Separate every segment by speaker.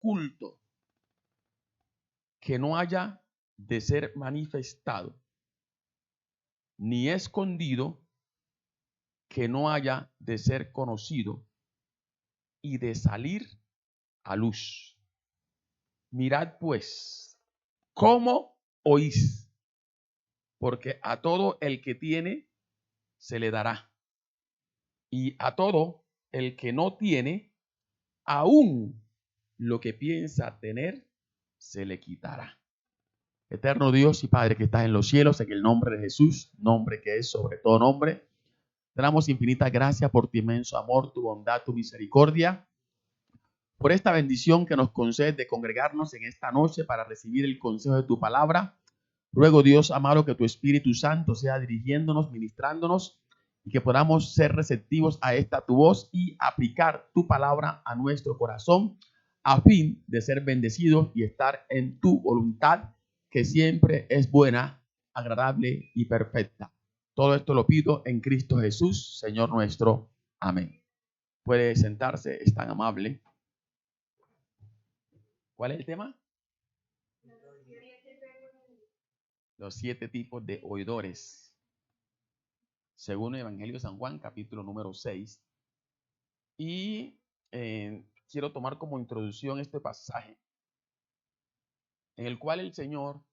Speaker 1: oculto que no haya de ser manifestado, ni escondido que no haya de ser conocido y de salir a luz. Mirad pues cómo oís, porque a todo el que tiene se le dará, y a todo el que no tiene, aún lo que piensa tener se le quitará. Eterno Dios y Padre que estás en los cielos, en el nombre de Jesús, nombre que es sobre todo nombre, te damos infinita gracia por tu inmenso amor, tu bondad, tu misericordia, por esta bendición que nos concedes de congregarnos en esta noche para recibir el consejo de tu palabra. Ruego, Dios amado, que tu Espíritu Santo sea dirigiéndonos, ministrándonos, y que podamos ser receptivos a esta tu voz y aplicar tu palabra a nuestro corazón, a fin de ser bendecidos y estar en tu voluntad, que siempre es buena, agradable y perfecta. Todo esto lo pido en Cristo Jesús, Señor nuestro. Amén. Puede sentarse, es tan amable. ¿Cuál es el tema? Los 7 tipos de oidores. Según el Evangelio de San Juan, capítulo número 6. Y quiero tomar como introducción este pasaje, en el cual el Señor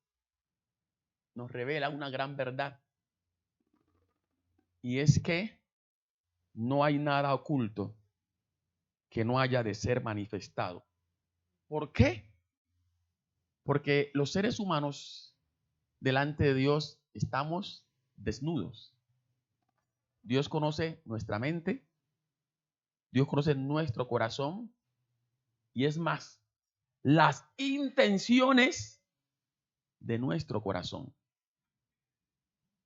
Speaker 1: nos revela una gran verdad. Y es que no hay nada oculto que no haya de ser manifestado. ¿Por qué? Porque los seres humanos delante de Dios estamos desnudos. Dios conoce nuestra mente, Dios conoce nuestro corazón, y es más, las intenciones de nuestro corazón.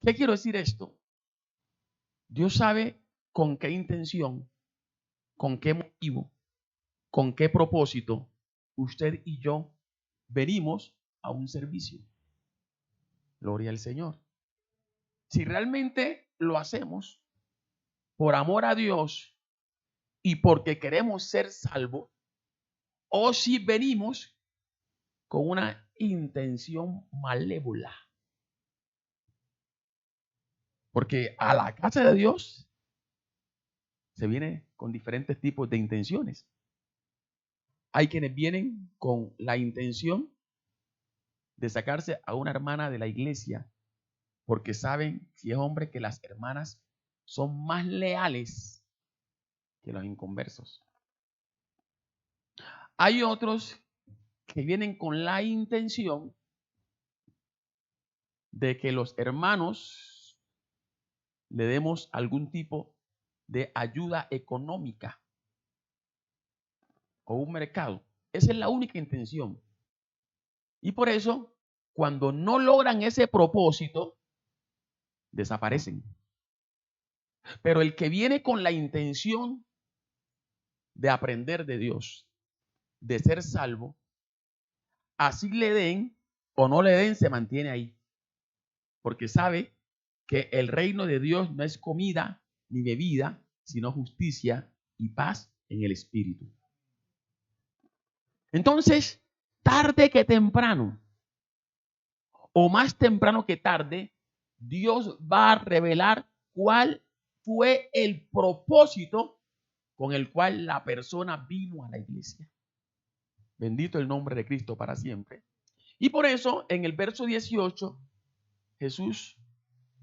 Speaker 1: ¿Qué quiero decir esto? Dios sabe con qué intención, con qué motivo, con qué propósito usted y yo venimos a un servicio. Gloria al Señor. Si realmente lo hacemos por amor a Dios y porque queremos ser salvos, o si venimos con una intención malévola. Porque a la casa de Dios se viene con diferentes tipos de intenciones. Hay quienes vienen con la intención de sacarse a una hermana de la iglesia porque saben, si es hombre, que las hermanas son más leales que los inconversos. Hay otros que vienen con la intención de que los hermanos le demos algún tipo de ayuda económica o un mercado. Esa es la única intención. Y por eso, cuando no logran ese propósito, desaparecen. Pero el que viene con la intención de aprender de Dios, de ser salvo, así le den o no le den, se mantiene ahí. Porque sabe que el reino de Dios no es comida ni bebida, sino justicia y paz en el Espíritu. Entonces, tarde que temprano, o más temprano que tarde, Dios va a revelar cuál fue el propósito con el cual la persona vino a la iglesia. Bendito el nombre de Cristo para siempre. Y por eso, en el verso 18, Jesús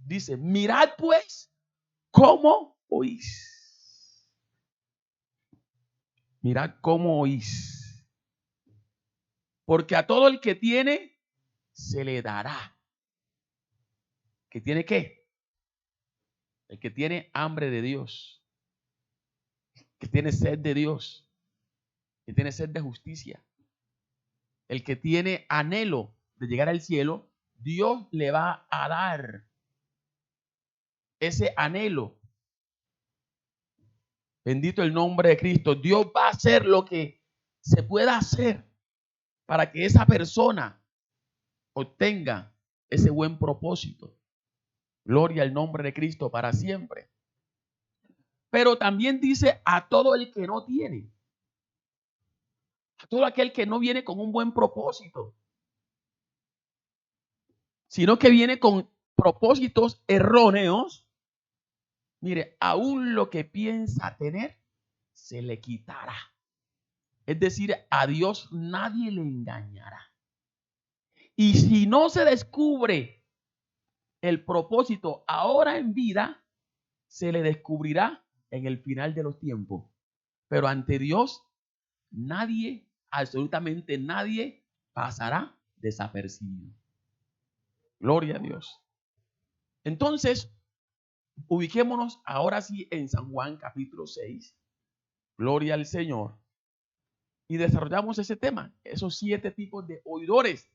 Speaker 1: dice: mirad pues cómo oís. Mirad cómo oís. Porque a todo el que tiene, se le dará. ¿Que tiene qué? El que tiene hambre de Dios, que tiene sed de Dios, que tiene sed de justicia, el que tiene anhelo de llegar al cielo, Dios le va a dar ese anhelo. Bendito el nombre de Cristo. Dios va a hacer lo que se pueda hacer para que esa persona obtenga ese buen propósito. Gloria al nombre de Cristo para siempre. Pero también dice: a todo el que no tiene. a todo aquel que no viene con un buen propósito, sino que viene con propósitos erróneos. Mire, aún lo que piensa tener se le quitará. Es decir, a Dios nadie le engañará. Y si no se descubre el propósito ahora en vida, se le descubrirá en el final de los tiempos. Pero ante Dios, nadie, absolutamente nadie, pasará desapercibido. Gloria a Dios. Entonces, ubiquémonos ahora sí en San Juan capítulo 6. Gloria al Señor. Y desarrollamos ese tema, esos 7 tipos de oidores.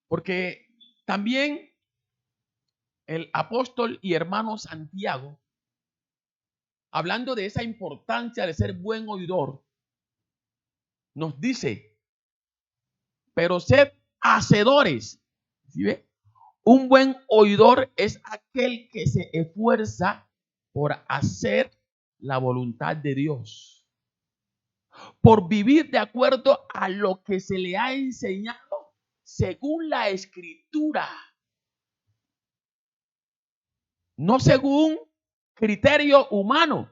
Speaker 1: Porque también el apóstol y hermano Santiago, hablando de esa importancia de ser buen oidor, nos dice, pero sed hacedores. ¿Sí ve? Un buen oidor es aquel que se esfuerza por hacer la voluntad de Dios, por vivir de acuerdo a lo que se le ha enseñado según la Escritura, no según criterio humano,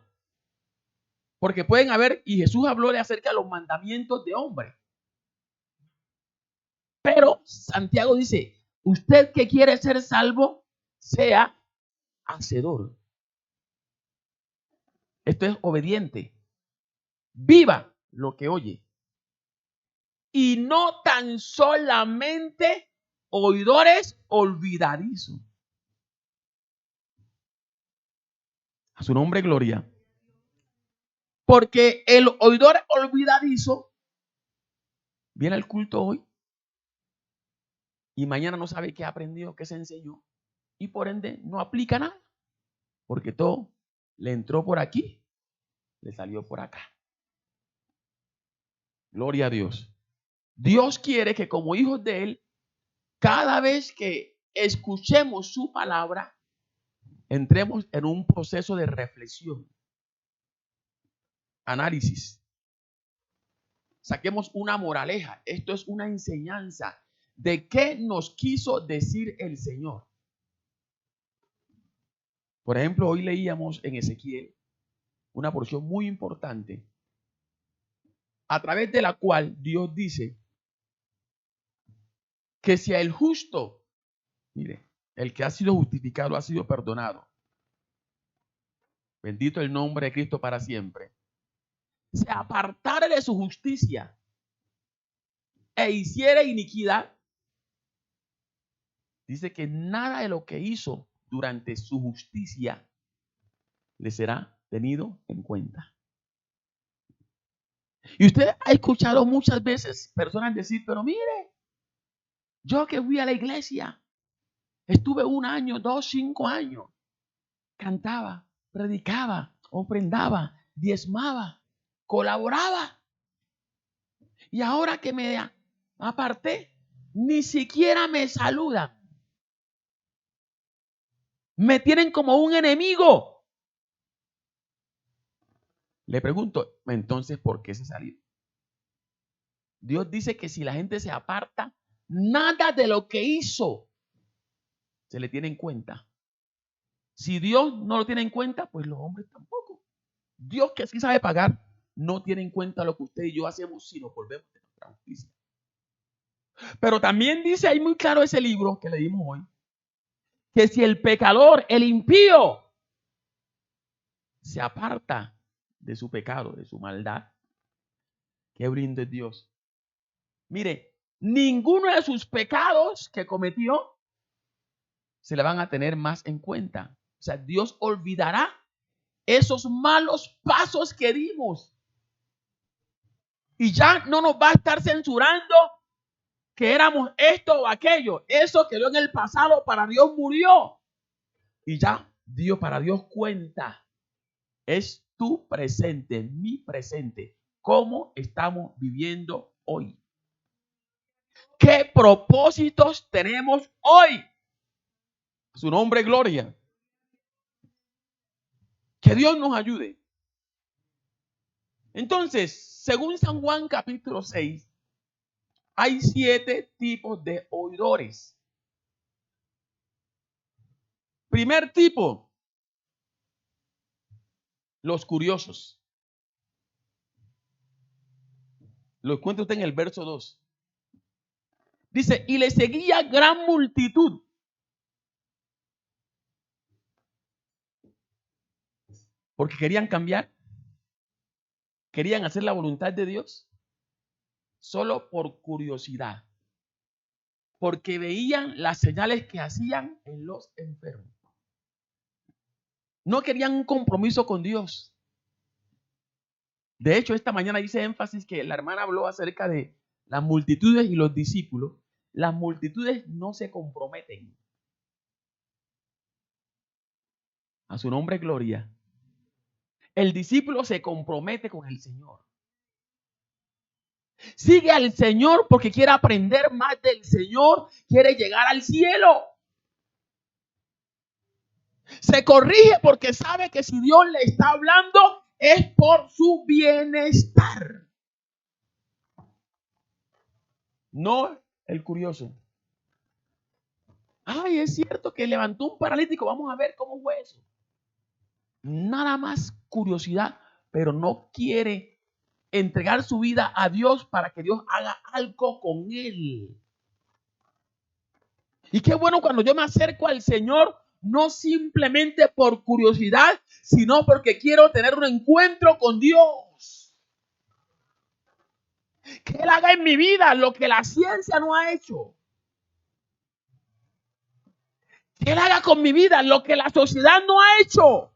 Speaker 1: porque pueden haber, y Jesús habló de acerca de los mandamientos de hombre, pero Santiago dice, usted que quiere ser salvo, sea hacedor. Esto es obediente. Viva lo que oye. Y no tan solamente oidores olvidadizos. A su nombre, gloria. Porque el oidor olvidadizo viene al culto hoy y mañana no sabe qué aprendió, qué se enseñó, y por ende no aplica nada, porque todo le entró por aquí, le salió por acá. Gloria a Dios. Dios quiere que como hijos de Él, cada vez que escuchemos su palabra, entremos en un proceso de reflexión, análisis. Saquemos una moraleja. Esto es una enseñanza de qué nos quiso decir el Señor. Por ejemplo, hoy leíamos en Ezequiel una porción muy importante a través de la cual Dios dice que si el justo, mire, el que ha sido justificado ha sido perdonado, bendito el nombre de Cristo para siempre, se apartara de su justicia e hiciera iniquidad, dice que nada de lo que hizo durante su justicia le será tenido en cuenta. Y usted ha escuchado muchas veces personas decir, pero mire, yo que fui a la iglesia, estuve 1 año, 2, 5 años, cantaba, predicaba, ofrendaba, diezmaba, colaboraba. Y ahora que me aparté, ni siquiera me saludan. Me tienen como un enemigo. Le pregunto, entonces, ¿por qué se salió? Dios dice que si la gente se aparta, nada de lo que hizo se le tiene en cuenta. Si Dios no lo tiene en cuenta, pues los hombres tampoco. Dios, que sí sabe pagar, no tiene en cuenta lo que usted y yo hacemos si nos volvemos de nuestra justicia. Pero también dice ahí muy claro ese libro que leímos hoy, que si el pecador, el impío, se aparta de su pecado, de su maldad, qué brindo es Dios. Mire, ninguno de sus pecados que cometió se le van a tener más en cuenta. O sea, Dios olvidará esos malos pasos que dimos. Y ya no nos va a estar censurando que éramos esto o aquello. Eso quedó en el pasado, para Dios murió. Y ya, Dios, para Dios cuenta. Es tu presente, mi presente. ¿Cómo estamos viviendo hoy? ¿Qué propósitos tenemos hoy? Su nombre, gloria. Que Dios nos ayude. Entonces, Según San Juan capítulo 6, hay 7 tipos de oidores. Primer tipo, los curiosos. Lo encuentra usted en el verso 2. Dice, y le seguía gran multitud. Porque querían cambiar. Querían hacer la voluntad de Dios. Solo por curiosidad. Porque veían las señales que hacían en los enfermos. No querían un compromiso con Dios. De hecho, esta mañana hice énfasis que la hermana habló acerca de las multitudes y los discípulos. Las multitudes no se comprometen. A su nombre, gloria. El discípulo se compromete con el Señor. Sigue al Señor porque quiere aprender más del Señor, quiere llegar al cielo. Se corrige porque sabe que si Dios le está hablando es por su bienestar. No el curioso. Ay, es cierto que levantó un paralítico. Vamos a ver cómo fue eso. Nada más curiosidad, pero no quiere entregar su vida a Dios para que Dios haga algo con él. Y qué bueno cuando yo me acerco al Señor, no simplemente por curiosidad, sino porque quiero tener un encuentro con Dios. Que Él haga en mi vida lo que la ciencia no ha hecho. Que Él haga con mi vida lo que la sociedad no ha hecho.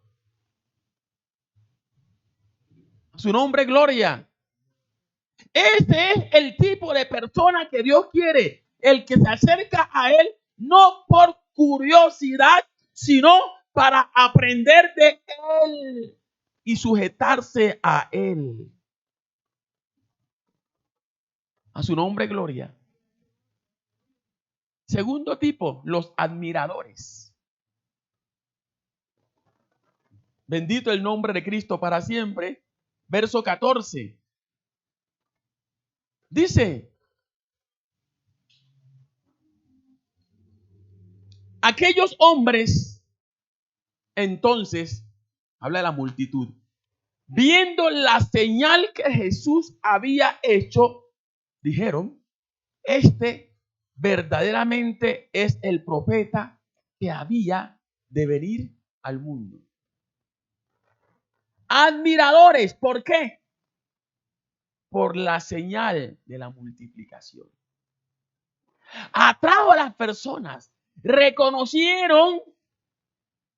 Speaker 1: Su nombre, gloria. Ese es el tipo de persona que Dios quiere. El que se acerca a Él no por curiosidad, sino para aprender de Él y sujetarse a Él. A su nombre, gloria. Segundo tipo, los admiradores. Bendito el nombre de Cristo para siempre. Verso 14. Dice, aquellos hombres, entonces, habla de la multitud, viendo la señal que Jesús había hecho, dijeron, este verdaderamente es el profeta que había de venir al mundo. Admiradores, ¿por qué? Por la señal de la multiplicación. Atrajo a las personas, reconocieron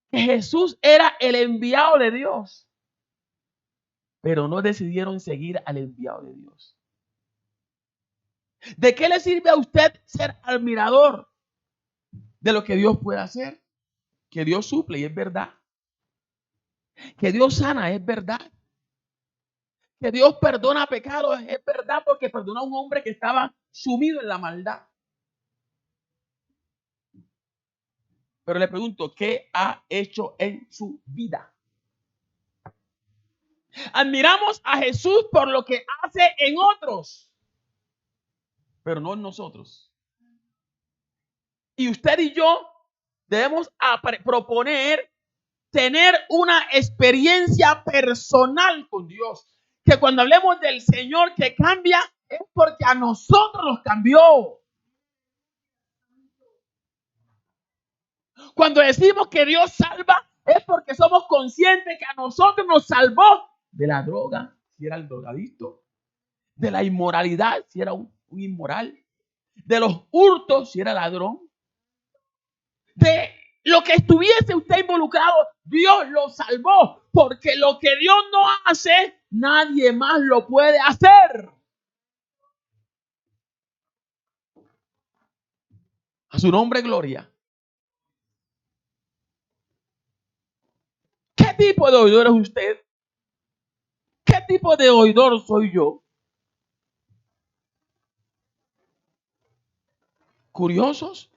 Speaker 1: que Jesús era el enviado de Dios, pero no decidieron seguir al enviado de Dios. ¿De qué le sirve a usted ser admirador de lo que Dios puede hacer? Que Dios suple y es verdad. Que Dios sana es verdad. Que Dios perdona pecados es verdad, porque perdonó a un hombre que estaba sumido en la maldad. Pero le pregunto, ¿qué ha hecho en su vida? Admiramos a Jesús por lo que hace en otros, pero no en nosotros. Y usted y yo debemos proponer tener una experiencia personal con Dios. Que cuando hablemos del Señor que cambia, es porque a nosotros nos cambió. Cuando decimos que Dios salva, es porque somos conscientes que a nosotros nos salvó de la droga, si era el drogadicto, de la inmoralidad, si era un inmoral, de los hurtos, si era ladrón, de lo que estuviese usted involucrado, Dios lo salvó, porque lo que Dios no hace, nadie más lo puede hacer. A su nombre, gloria. ¿Qué tipo de oidor es usted? ¿Qué tipo de oidor soy yo? ¿Curiosos?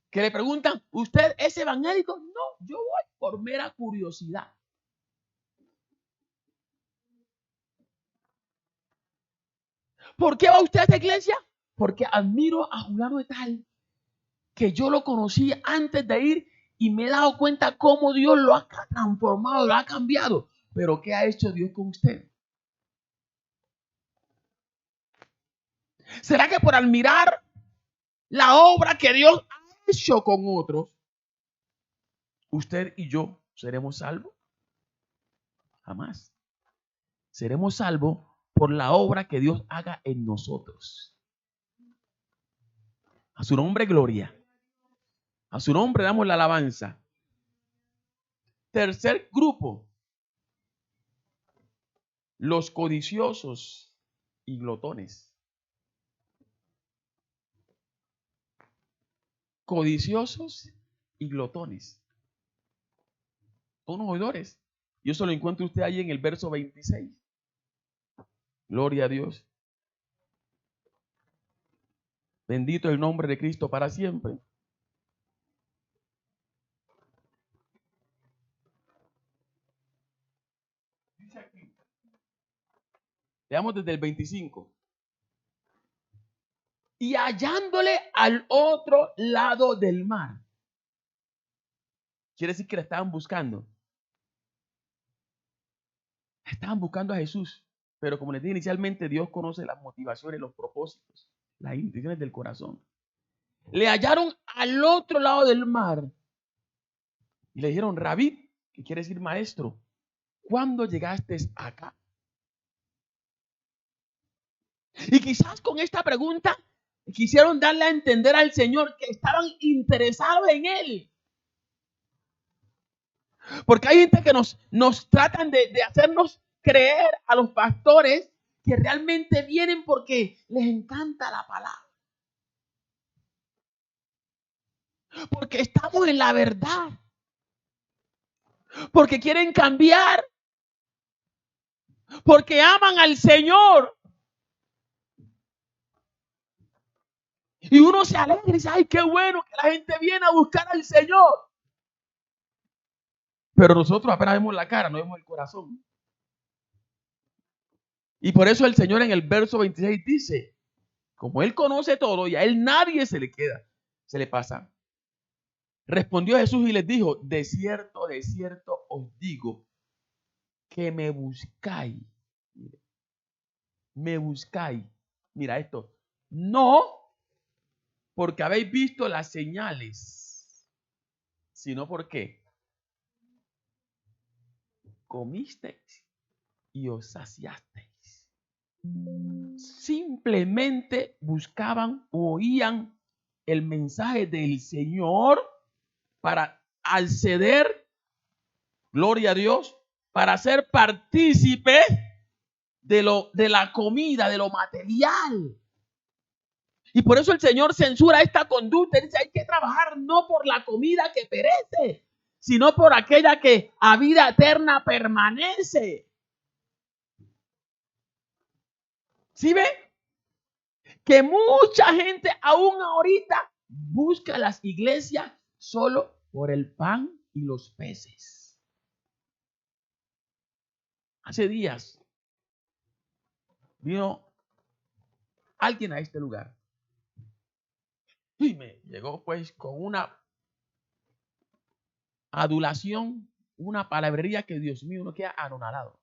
Speaker 1: Que le preguntan, ¿usted es evangélico? No, yo voy por mera curiosidad. ¿Por qué va usted a esta iglesia? Porque admiro a Juliano de Tal, que yo lo conocí antes de ir y me he dado cuenta cómo Dios lo ha transformado, lo ha cambiado. Pero ¿qué ha hecho Dios con usted? ¿Será que por admirar la obra que Dios ha hecho con otros, usted y yo seremos salvos? Jamás. Seremos salvos por la obra que Dios haga en nosotros. A su nombre, gloria. A su nombre damos la alabanza. Tercer grupo, los codiciosos y glotones. Codiciosos y glotones. Son unos oidores. Y eso lo encuentra usted ahí en el verso 26. Gloria a Dios. Bendito el nombre de Cristo para siempre. Dice aquí. Veamos desde el 25. Y hallándole al otro lado del mar. Quiere decir que le estaban buscando. Estaban buscando a Jesús. Pero como les dije inicialmente, Dios conoce las motivaciones, los propósitos, las intenciones del corazón. Le hallaron al otro lado del mar. Y le dijeron, Rabí, que quiere decir maestro, ¿cuándo llegaste acá? Y quizás con esta pregunta quisieron darle a entender al Señor que estaban interesados en Él. Porque hay gente que nos tratan de hacernos creer a los pastores que realmente vienen porque les encanta la palabra. Porque estamos en la verdad. Porque quieren cambiar. Porque aman al Señor. Y uno se alegra y dice, ay, qué bueno que la gente viene a buscar al Señor. Pero nosotros apenas vemos la cara, no vemos el corazón. Y por eso el Señor en el verso 26 dice, como Él conoce todo y a Él nadie se le queda, se le pasa. Respondió Jesús y les dijo, de cierto os digo que me buscáis. Me buscáis. Mira esto. No porque habéis visto las señales, sino porque comisteis y os saciasteis. Simplemente buscaban o oían el mensaje del Señor para acceder, gloria a Dios, para ser partícipe de la comida, de lo material. Y por eso el Señor censura esta conducta. Dice, hay que trabajar no por la comida que perece, sino por aquella que a vida eterna permanece. ¿Sí ve? Que mucha gente aún ahorita busca las iglesias solo por el pan y los peces. Hace días vino alguien a este lugar y me llegó pues con una adulación, una palabrería que Dios mío uno queda anonadado.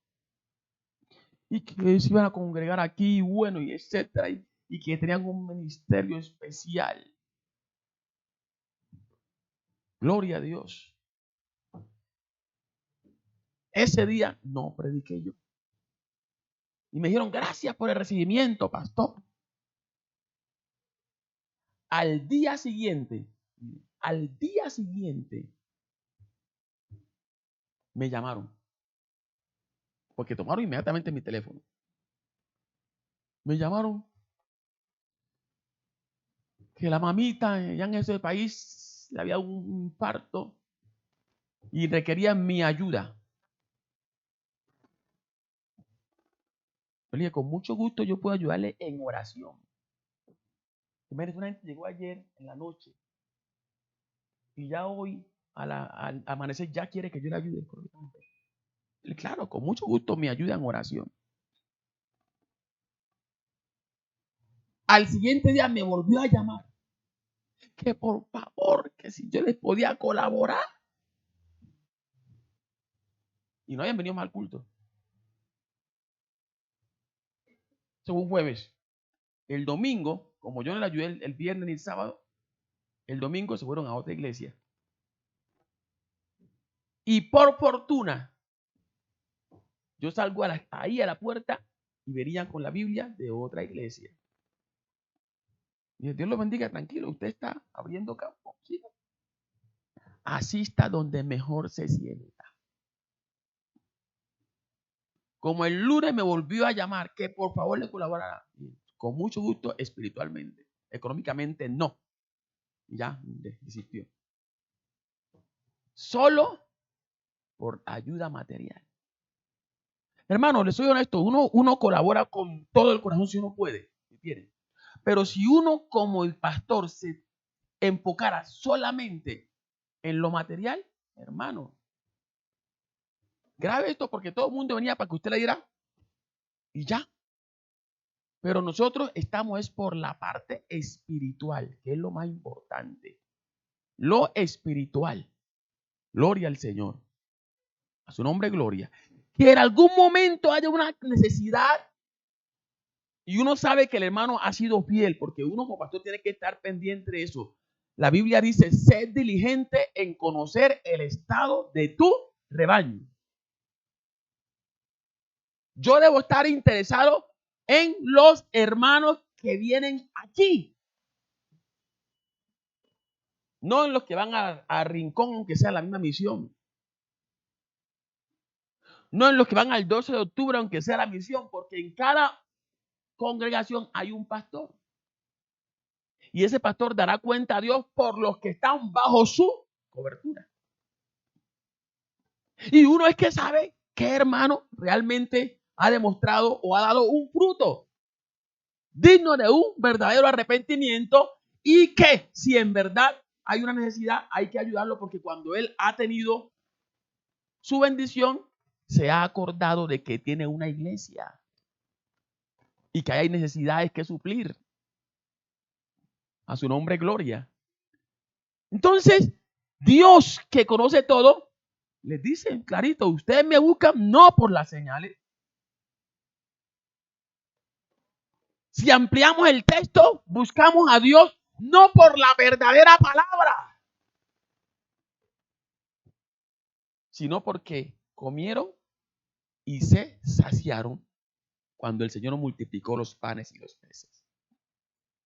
Speaker 1: Y que se iban a congregar aquí, bueno, y etcétera, y que tenían un ministerio especial. Gloria a Dios. Ese día no prediqué yo. Y me dijeron, gracias por el recibimiento, pastor. Al día siguiente, me llamaron. Porque tomaron inmediatamente mi teléfono. Me llamaron que la mamita ya en ese país le había un infarto y requería mi ayuda. Yo le dije, con mucho gusto yo puedo ayudarle en oración. Una gente llegó ayer en la noche y ya hoy al amanecer ya quiere que yo le ayude. Claro, con mucho gusto me ayuda en oración. Al siguiente día me volvió a llamar. Que por favor, que si yo les podía colaborar. Y no habían venido más al culto. Eso fue un jueves. El domingo, como yo no le ayudé el viernes ni el sábado, el domingo se fueron a otra iglesia. Y por fortuna, yo salgo ahí a la puerta y venían con la Biblia de otra iglesia. Y Dios lo bendiga, tranquilo, usted está abriendo campo. ¿Sí? Asista donde mejor se sienta. Como el lunes me volvió a llamar que por favor le colaborara, con mucho gusto espiritualmente, económicamente no. Y ya desistió. Solo por ayuda material. Hermano, les soy honesto, uno colabora con todo el corazón si uno puede, si quiere. Pero si uno como el pastor se enfocara solamente en lo material, hermano, grabe esto porque todo el mundo venía para que usted le diera y ya. Pero nosotros estamos es por la parte espiritual, que es lo más importante. Lo espiritual. Gloria al Señor. A su nombre, gloria. Que en algún momento haya una necesidad y uno sabe que el hermano ha sido fiel, porque uno como pastor tiene que estar pendiente de eso. La Biblia dice, sed diligente en conocer el estado de tu rebaño. Yo debo estar interesado en los hermanos que vienen aquí. No en los que van a Rincón, aunque sea la misma misión. No en los que van al 12 de octubre, aunque sea la misión, porque en cada congregación hay un pastor. Y ese pastor dará cuenta a Dios por los que están bajo su cobertura. Y uno es que sabe qué hermano realmente ha demostrado o ha dado un fruto digno de un verdadero arrepentimiento y que si en verdad hay una necesidad hay que ayudarlo porque cuando él ha tenido su bendición se ha acordado de que tiene una iglesia y que hay necesidades que suplir. A su nombre, gloria. Entonces, Dios que conoce todo, les dice clarito, ustedes me buscan no por las señales. Si ampliamos el texto, buscamos a Dios no por la verdadera palabra, sino porque comieron y se saciaron cuando el Señor multiplicó los panes y los peces.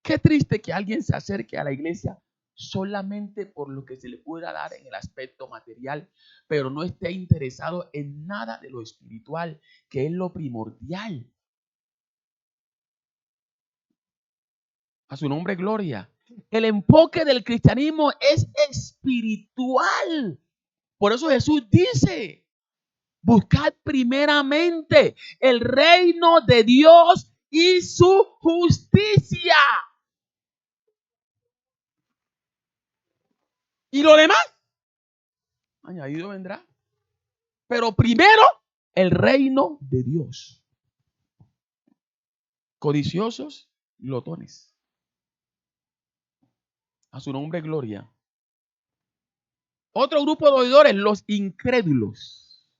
Speaker 1: Qué triste que alguien se acerque a la iglesia solamente por lo que se le pueda dar en el aspecto material, pero no esté interesado en nada de lo espiritual, que es lo primordial. A su nombre, gloria. El enfoque del cristianismo es espiritual. Por eso Jesús dice, buscad primeramente el reino de Dios y su justicia. Y lo demás, añadido vendrá. Pero primero, el reino de Dios. Codiciosos, glotones. A su nombre, gloria. Otro grupo de oidores, los incrédulos.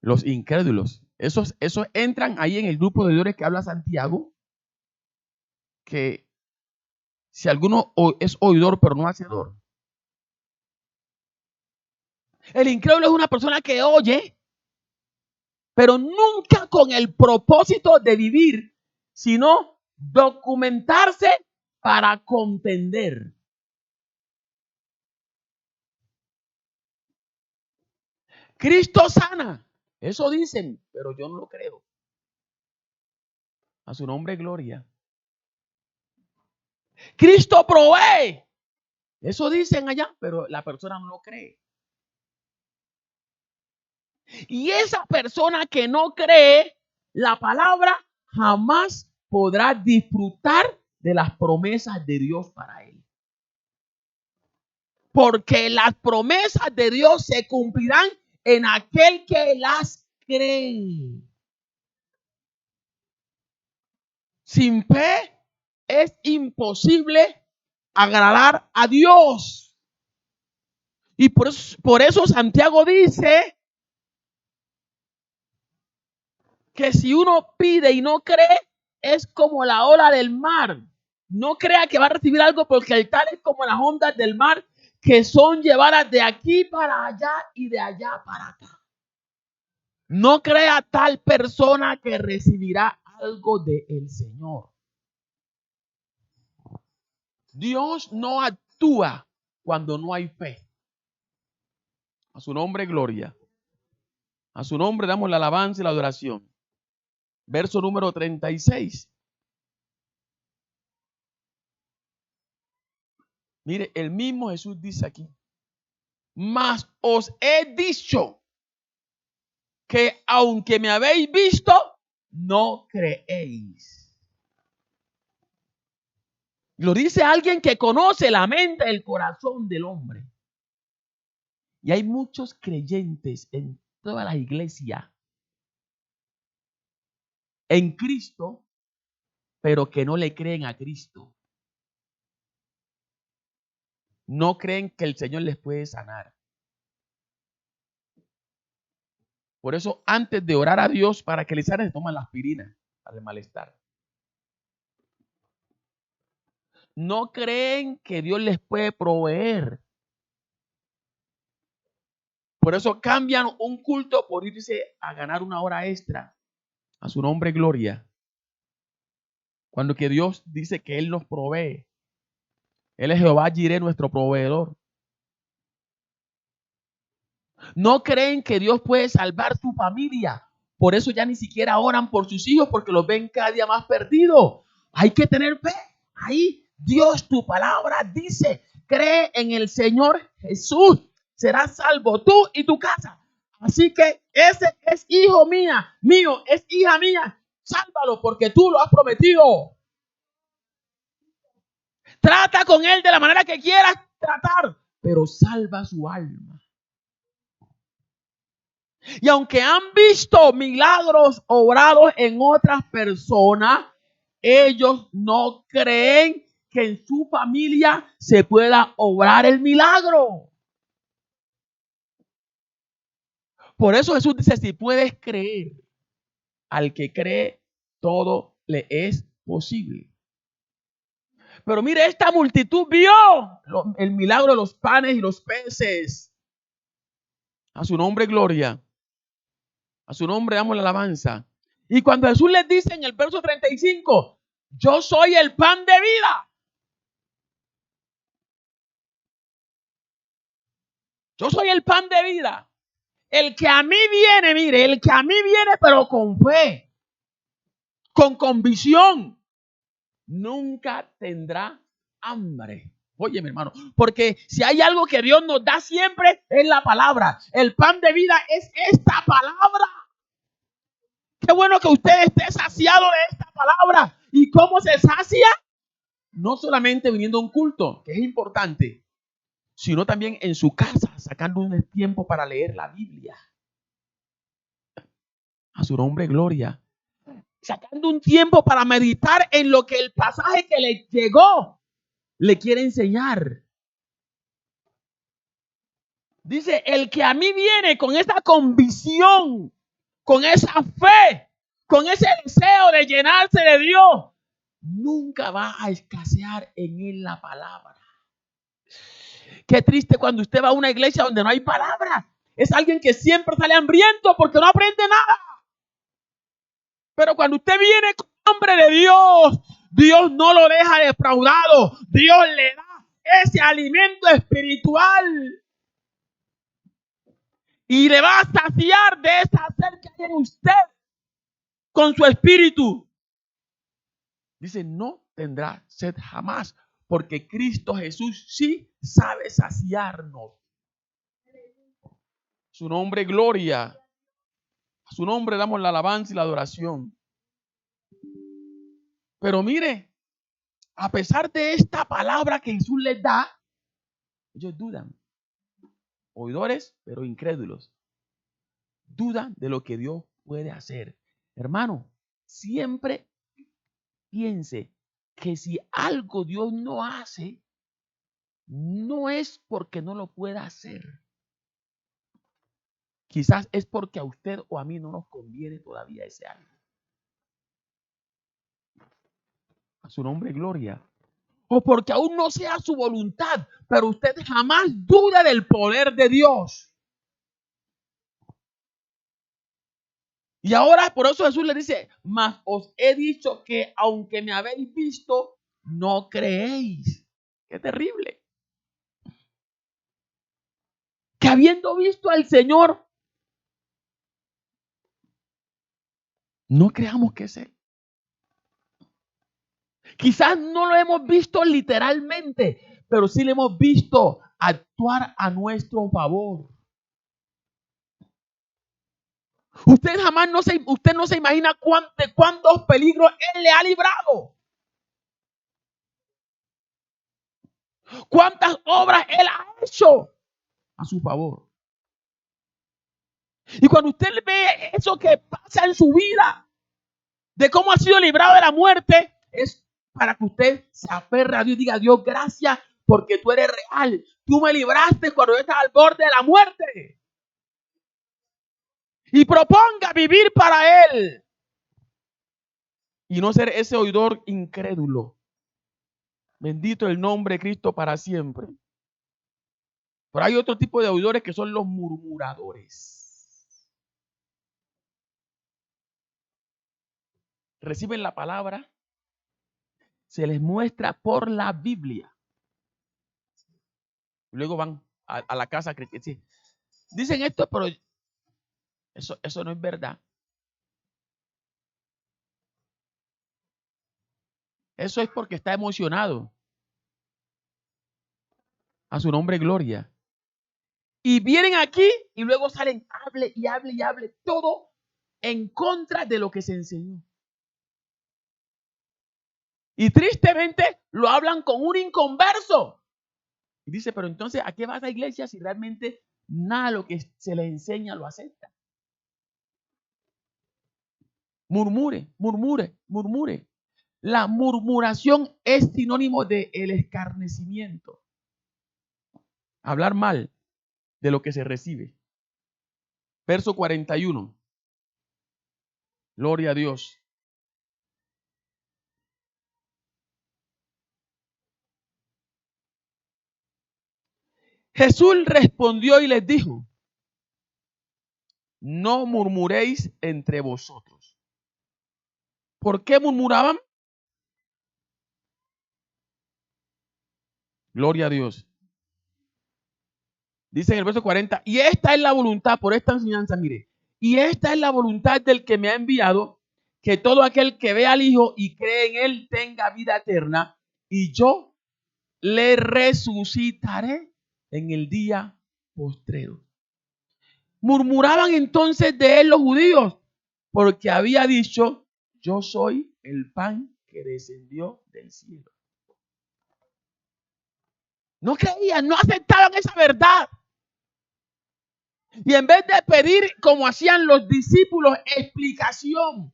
Speaker 1: Los incrédulos. Esos entran ahí en el grupo de oidores que habla Santiago. Que si alguno es oidor pero no hacedor. El incrédulo es una persona que oye, pero nunca con el propósito de vivir, sino documentarse para contender. Cristo sana. Eso dicen, pero yo no lo creo. A su nombre, gloria. Cristo provee. Eso dicen allá, pero la persona no lo cree. Y esa persona que no cree la palabra jamás podrá disfrutar de las promesas de Dios para él. Porque las promesas de Dios se cumplirán en aquel que las cree. Sin fe es imposible agradar a Dios. Y por eso Santiago dice que si uno pide y no cree, es como la ola del mar. No crea que va a recibir algo, porque el tal es como las ondas del mar, que son llevadas de aquí para allá y de allá para acá. No crea tal persona que recibirá algo del Señor. Dios no actúa cuando no hay fe. A su nombre, gloria. A su nombre damos la alabanza y la adoración. Verso número 36. Mire, el mismo Jesús dice aquí: mas os he dicho que aunque me habéis visto, no creéis. Lo dice alguien que conoce la mente, el corazón del hombre. Y hay muchos creyentes en toda la iglesia en Cristo, pero que no le creen a Cristo. No creen que el Señor les puede sanar. Por eso, antes de orar a Dios para que les sane, se toman la aspirina para el malestar. No creen que Dios les puede proveer. Por eso cambian un culto por irse a ganar una hora extra. A su nombre, gloria. Cuando que Dios dice que Él nos provee. Él es Jehová Jireh, nuestro proveedor. No creen que Dios puede salvar tu familia. Por eso ya ni siquiera oran por sus hijos, porque los ven cada día más perdidos. Hay que tener fe. Ahí Dios, tu palabra dice: cree en el Señor Jesús, serás salvo tú y tu casa. Así que ese es hijo mío, es hija mía. Sálvalo porque tú lo has prometido. Trata con él de la manera que quieras tratar, pero salva su alma. Y aunque han visto milagros obrados en otras personas, ellos no creen que en su familia se pueda obrar el milagro. Por eso Jesús dice: si puedes creer, al que cree, todo le es posible. Pero mire, esta multitud vio el milagro de los panes y los peces. A su nombre, gloria. A su nombre damos la alabanza. Y cuando Jesús les dice en el verso 35, yo soy el pan de vida. Yo soy el pan de vida. El que a mí viene, mire, el que a mí viene, pero con fe, con convicción, nunca tendrá hambre. Oye, mi hermano, porque si hay algo que Dios nos da siempre, es la palabra. El pan de vida es esta palabra. Qué bueno que usted esté saciado de esta palabra. ¿Y cómo se sacia? No solamente viniendo a un culto, que es importante, sino también en su casa, sacando un tiempo para leer la Biblia. A su nombre, gloria. Sacando un tiempo para meditar en lo que el pasaje que le llegó le quiere enseñar. Dice: el que a mí viene con esa convicción, con esa fe, con ese deseo de llenarse de Dios, nunca va a escasear en él la palabra. Qué triste cuando usted va a una iglesia donde no hay palabra. Es alguien que siempre sale hambriento porque no aprende nada. Pero cuando usted viene con hambre de Dios, Dios no lo deja defraudado. Dios le da ese alimento espiritual y le va a saciar de esa sed que hay en usted con su espíritu. Dice: no tendrá sed jamás, porque Cristo Jesús sí sabe saciarnos. Su nombre, gloria. A su nombre damos la alabanza y la adoración. Pero mire, a pesar de esta palabra que Jesús les da, ellos dudan. Oidores, pero incrédulos. Dudan de lo que Dios puede hacer. Hermano, siempre piense que si algo Dios no hace, no es porque no lo pueda hacer. Quizás es porque a usted o a mí no nos conviene todavía ese algo. A su nombre, gloria. O porque aún no sea su voluntad, pero usted jamás duda del poder de Dios. Y ahora por eso Jesús le dice, mas os he dicho que aunque me habéis visto, no creéis. Qué terrible. Que habiendo visto al Señor, no creamos que es Él. Quizás no lo hemos visto literalmente, pero sí lo hemos visto actuar a nuestro favor. Usted no se imagina cuántos peligros Él le ha librado. Cuántas obras Él ha hecho a su favor. Y cuando usted ve eso que pasa en su vida, de cómo ha sido librado de la muerte, es para que usted se aferre a Dios y diga, Dios, gracias porque tú eres real. Tú me libraste cuando yo estaba al borde de la muerte. Y proponga vivir para Él. Y no ser ese oidor incrédulo. Bendito el nombre de Cristo para siempre. Pero hay otro tipo de oidores que son los murmuradores. Reciben la palabra, se les muestra por la Biblia. Luego van a la casa que sí, dicen esto, pero eso no es verdad. Eso es porque está emocionado. A su nombre, gloria. Y vienen aquí y luego salen, hable y hable y hable, todo en contra de lo que se enseñó. Y tristemente lo hablan con un inconverso. Y dice, pero entonces, ¿a qué vas a la iglesia si realmente nada de lo que se le enseña lo acepta? Murmure, murmure, murmure. La murmuración es sinónimo de el escarnecimiento. Hablar mal de lo que se recibe. Verso 41. Gloria a Dios. Jesús respondió y les dijo, no murmuréis entre vosotros. ¿Por qué murmuraban? Gloria a Dios. Dice en el verso 40, y esta es la voluntad, por esta enseñanza, mire, y esta es la voluntad del que me ha enviado, que todo aquel que ve al Hijo y cree en Él tenga vida eterna, y yo le resucitaré en el día postrero. Murmuraban entonces de Él los judíos, porque había dicho, yo soy el pan que descendió del cielo. No creían, no aceptaban esa verdad. Y en vez de pedir, como hacían los discípulos, explicación,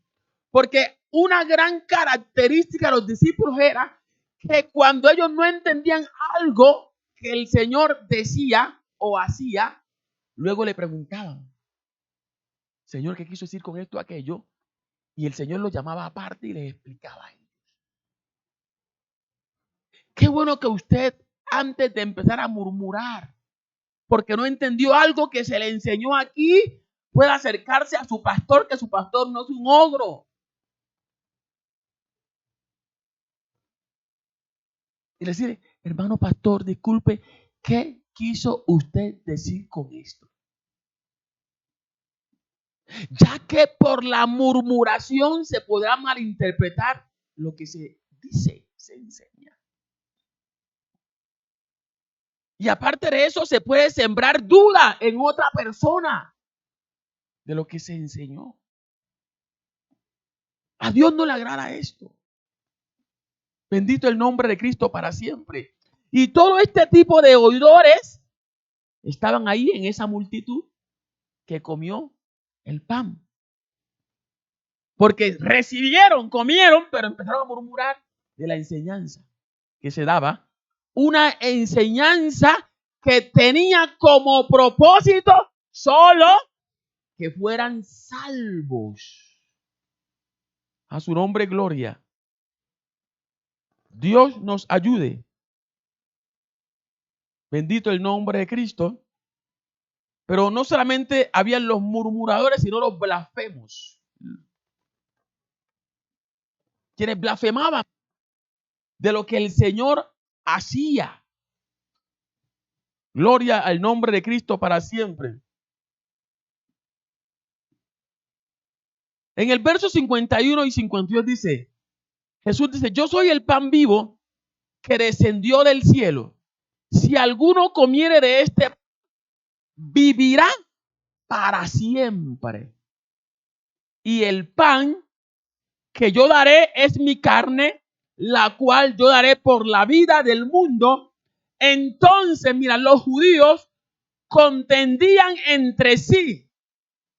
Speaker 1: porque una gran característica de los discípulos era que cuando ellos no entendían algo que el Señor decía o hacía, luego le preguntaban, Señor, ¿qué quiso decir con esto o aquello? Y el Señor los llamaba aparte y les explicaba a ellos. Qué bueno que usted, antes de empezar a murmurar, porque no entendió algo que se le enseñó aquí, pueda acercarse a su pastor, que su pastor no es un ogro. Y decirle, hermano pastor, disculpe, ¿qué quiso usted decir con esto? Ya que por la murmuración se podrá malinterpretar lo que se dice, se enseña. Y aparte de eso, se puede sembrar duda en otra persona de lo que se enseñó. A Dios no le agrada esto. Bendito el nombre de Cristo para siempre. Y todo este tipo de oidores estaban ahí en esa multitud que comió el pan. Porque recibieron, comieron, pero empezaron a murmurar de la enseñanza que se daba. Una enseñanza que tenía como propósito solo que fueran salvos. A su nombre, gloria. Dios nos ayude. Bendito el nombre de Cristo. Pero no solamente habían los murmuradores, sino los blasfemos. Quienes blasfemaban de lo que el Señor hacía. Gloria al nombre de Cristo para siempre. En el verso 51 y 52 dice, Jesús dice, yo soy el pan vivo que descendió del cielo. Si alguno comiere de este, vivirá para siempre. Y el pan que yo daré es mi carne, la cual yo daré por la vida del mundo. Entonces, mira, los judíos contendían entre sí,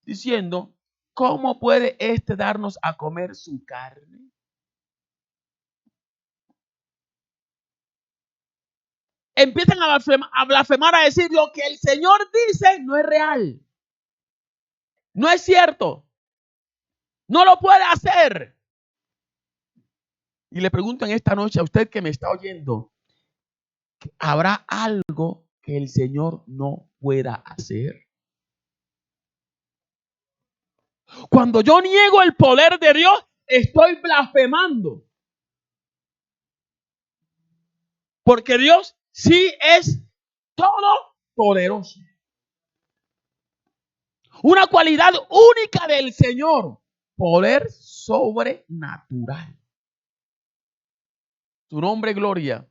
Speaker 1: diciendo, ¿cómo puede este darnos a comer su carne? Empiezan a blasfemar, a decir lo que el Señor dice no es real. No es cierto. No lo puede hacer. Y le pregunto en esta noche a usted que me está oyendo, ¿habrá algo que el Señor no pueda hacer? Cuando yo niego el poder de Dios, estoy blasfemando. Porque Dios sí es todopoderoso. Una cualidad única del Señor, poder sobrenatural. Su nombre, gloria.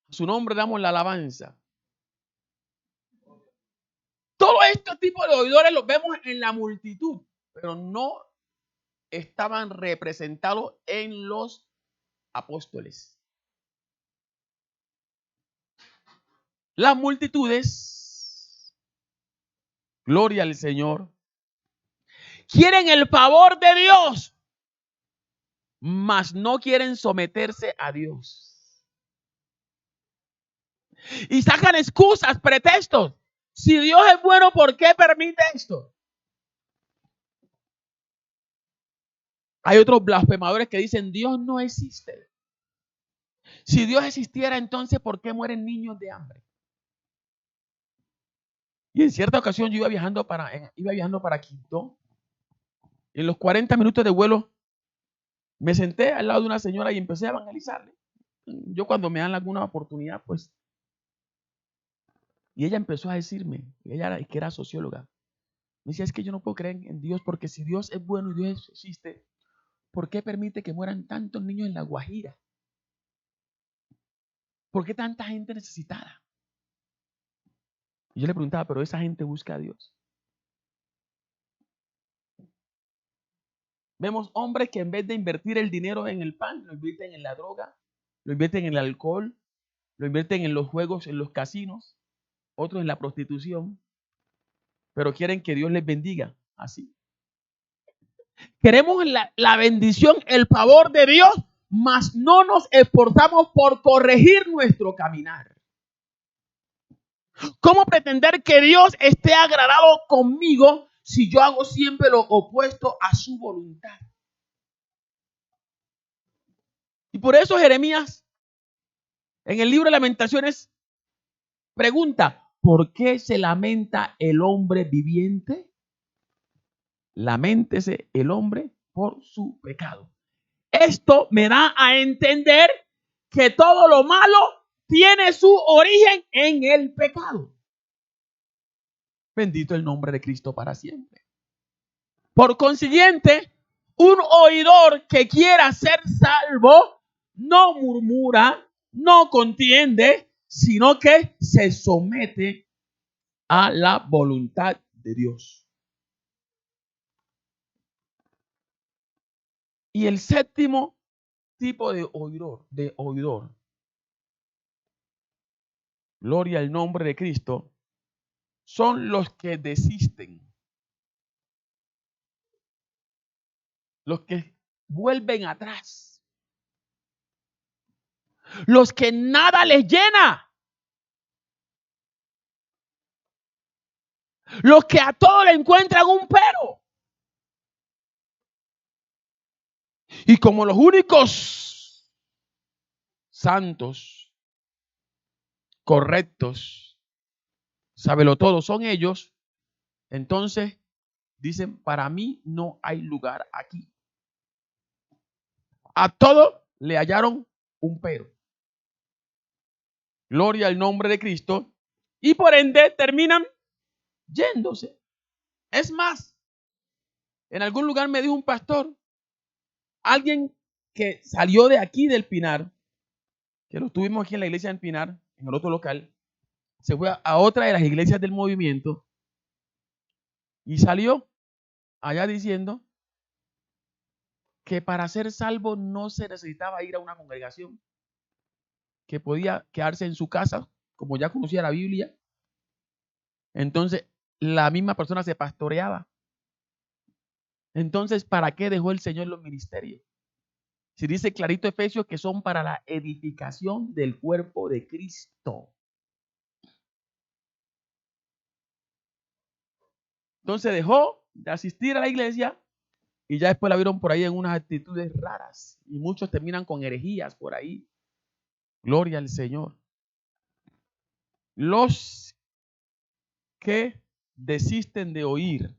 Speaker 1: Su nombre damos la alabanza. Todo este tipo de oidores los vemos en la multitud, pero no estaban representados en los apóstoles. Las multitudes, gloria al Señor, quieren el favor de Dios, mas no quieren someterse a Dios. Y sacan excusas, pretextos. Si Dios es bueno, ¿por qué permite esto? Hay otros blasfemadores que dicen, Dios no existe. Si Dios existiera, entonces, ¿por qué mueren niños de hambre? Y en cierta ocasión yo iba viajando para Quito. En los 40 minutos de vuelo, me senté al lado de una señora y empecé a evangelizarle. Yo cuando me dan alguna oportunidad, pues. Y ella empezó a decirme, ella que era socióloga, me decía, es que yo no puedo creer en Dios, porque si Dios es bueno y Dios existe, ¿por qué permite que mueran tantos niños en La Guajira? ¿Por qué tanta gente necesitada? Y yo le preguntaba, pero esa gente busca a Dios. Vemos hombres que en vez de invertir el dinero en el pan, lo invierten en la droga, lo invierten en el alcohol, lo invierten en los juegos, en los casinos, otros en la prostitución, pero quieren que Dios les bendiga así. Queremos la bendición, el favor de Dios, mas no nos esforzamos por corregir nuestro caminar. ¿Cómo pretender que Dios esté agradado conmigo si yo hago siempre lo opuesto a su voluntad? Y por eso Jeremías, en el libro de Lamentaciones, pregunta, ¿por qué se lamenta el hombre viviente? Laméntese el hombre por su pecado. Esto me da a entender que todo lo malo tiene su origen en el pecado. Bendito el nombre de Cristo para siempre. Por consiguiente, un oidor que quiera ser salvo no murmura, no contiende, sino que se somete a la voluntad de Dios. Y el séptimo tipo de oidor, gloria al nombre de Cristo, son los que desisten. los que vuelven atrás, los que nada les llena, los que a todo le encuentran un pero. Y como los únicos santos, correctos, sábelo todo, son ellos, entonces dicen, para mí no hay lugar aquí. A todo le hallaron un pero. Gloria al nombre de Cristo. Y por ende terminan yéndose. Es más, en algún lugar me dijo un pastor, alguien que salió de aquí del Pinar, que lo tuvimos aquí en la iglesia del Pinar, en el otro local, se fue a otra de las iglesias del movimiento y salió allá diciendo que para ser salvo no se necesitaba ir a una congregación, que podía quedarse en su casa, como ya conocía la Biblia. Entonces, la misma persona se pastoreaba. Entonces, ¿para qué dejó el Señor los ministerios? Si dice clarito Efesios que son para la edificación del cuerpo de Cristo. Entonces dejó de asistir a la iglesia y ya después la vieron por ahí en unas actitudes raras. Y muchos terminan con herejías por ahí. Gloria al Señor. Los que desisten de oír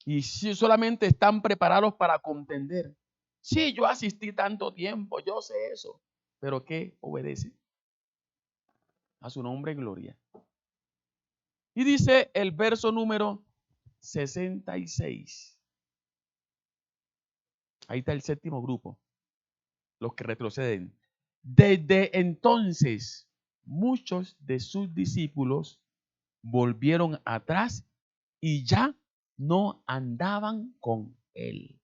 Speaker 1: y si solamente están preparados para contender. Sí, yo asistí tanto tiempo, yo sé eso. Pero ¿qué obedece? A su nombre, gloria. Y dice el verso número 66. Ahí está el séptimo grupo, los que retroceden. Desde entonces, muchos de sus discípulos volvieron atrás y ya no andaban con él.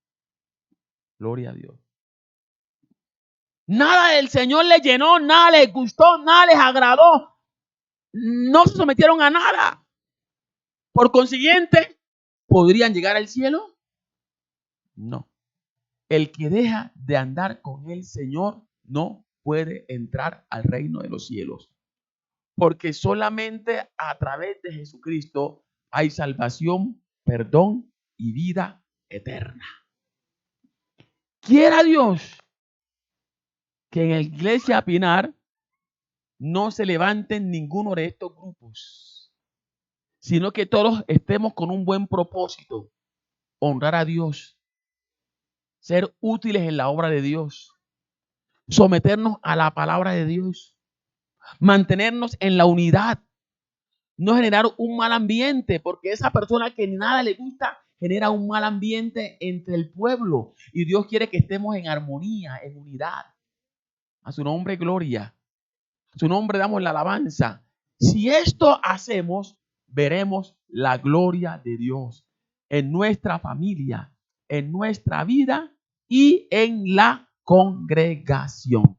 Speaker 1: Gloria a Dios. Nada del Señor les llenó, nada les gustó, nada les agradó. No se sometieron a nada. Por consiguiente, ¿podrían llegar al cielo? No. El que deja de andar con el Señor no puede entrar al reino de los cielos. Porque solamente a través de Jesucristo hay salvación, perdón y vida eterna. Quiera Dios que en la iglesia Pinar no se levanten ninguno de estos grupos, sino que todos estemos con un buen propósito: honrar a Dios, ser útiles en la obra de Dios, someternos a la palabra de Dios, mantenernos en la unidad, no generar un mal ambiente, porque esa persona que nada le gusta genera un mal ambiente entre el pueblo y Dios quiere que estemos en armonía, en unidad. A su nombre, gloria. A su nombre damos la alabanza. Si esto hacemos, veremos la gloria de Dios en nuestra familia, en nuestra vida y en la congregación.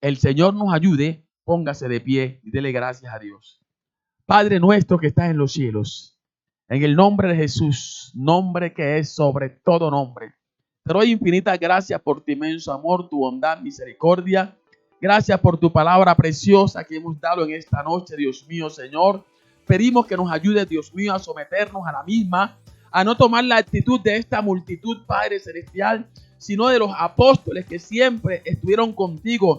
Speaker 1: El Señor nos ayude. Póngase de pie y dele gracias a Dios. Padre nuestro que estás en los cielos, en el nombre de Jesús, nombre que es sobre todo nombre, te doy infinitas gracias por tu inmenso amor, tu bondad, misericordia. Gracias por tu palabra preciosa que hemos dado en esta noche, Dios mío, Señor. Pedimos que nos ayudes, Dios mío, a someternos a la misma, a no tomar la actitud de esta multitud, Padre celestial, sino de los apóstoles que siempre estuvieron contigo